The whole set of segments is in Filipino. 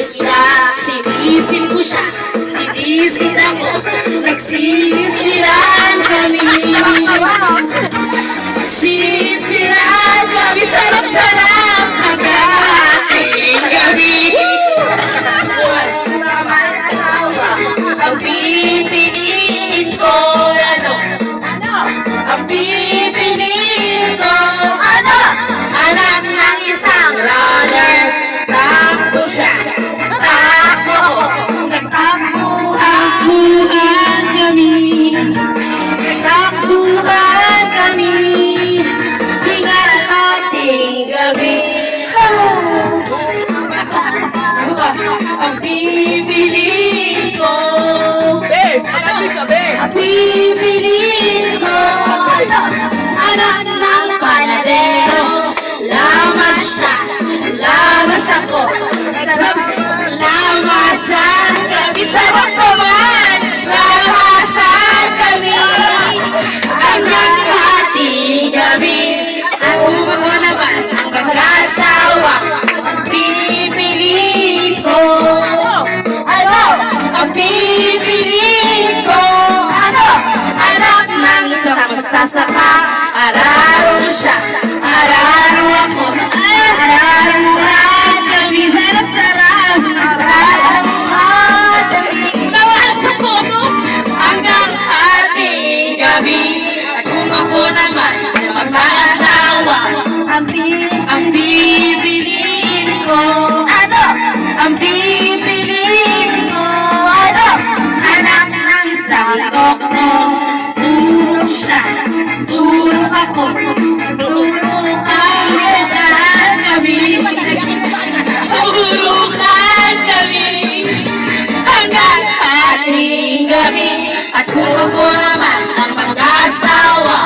isda. Sinisin ko siya, sinisin ako, nagsisiraan kami. Sisiraan kami, sarap-sarap hanggang ating gabi. Ang pipiliin ko, ano? Ang pipiliin ko, ano? Anak ng isang lover. Takbo siya, takbo ko. Nagtakbuhan kami. Nagtakbuhan kami. Hingal ating gabi. Ang pipiliin ko, ang pipiliin ko, anak ng panadero. Lamas siya, lamas ako, lamasan kami, sarap kumain, lamasan kami, hanggang ating gabi. Ang ulo ko naman, ang mag-asawa, ang pipiliin ko, ano? Ang pipiliin ko, ano? Anak ng isang magsasaka, araro siya, araro ako, araruhan kami, sarap-sarap, araruhan kami, bawal sa puno, hanggang ating gabi. At kung ako naman, mag-aasawa, ang pipiliin ko, ano? Ang pipiliin ko, ano? Anak ng isang doktor. Tulog siya, tulog ako, tulukan kami, tulukan kami, hanggang ating gabi. At kung ako naman ang mag-asawa,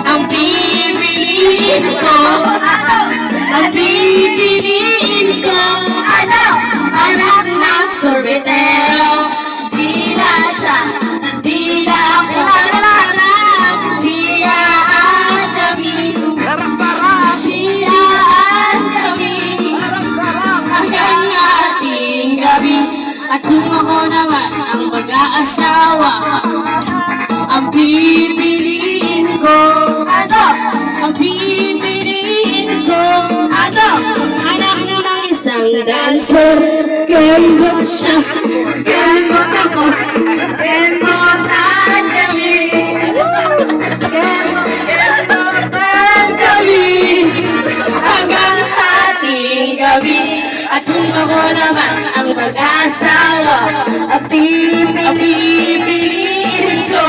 ang pipiliin ko, ang pipiliin ko, ano? Anak ng sorbetero. Dila siya, dila ako, sarap-sarap, dilaan kami, dilaan kami, hanggang ating gabi. At kung ako naman ang mag-aasawa, ang pipiliin ko, ano? Ang pipiliin ko, ano? Anak ng isang dancer. Kembot siya, kembot ako, kembotan kami, kembotan kami, hanggang ating gabi. At kung ako naman ang mag-asawa, ang pipiliin ko,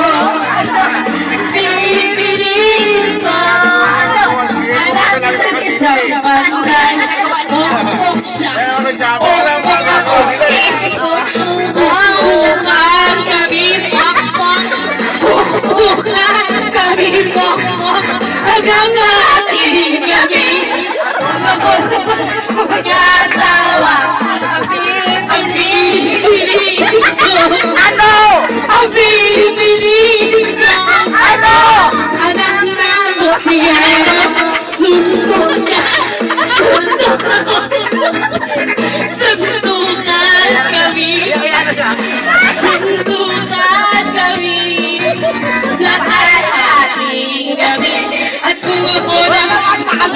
pipiliin ko, anak ng isang bandan. Pokpok siya, pokpok ako, pokpokan kami, pokpok, pokpokan kami, pokpok, hanggang ating gabi. Ako mag-asawa, ang pipiliin ko, ano? Ang pipiliin ko, ano? Anak ng Luciano. Suntok siya, suntok ako, suntukan kami, suntukan kami, lahat ating gabi. At kung ako naman ang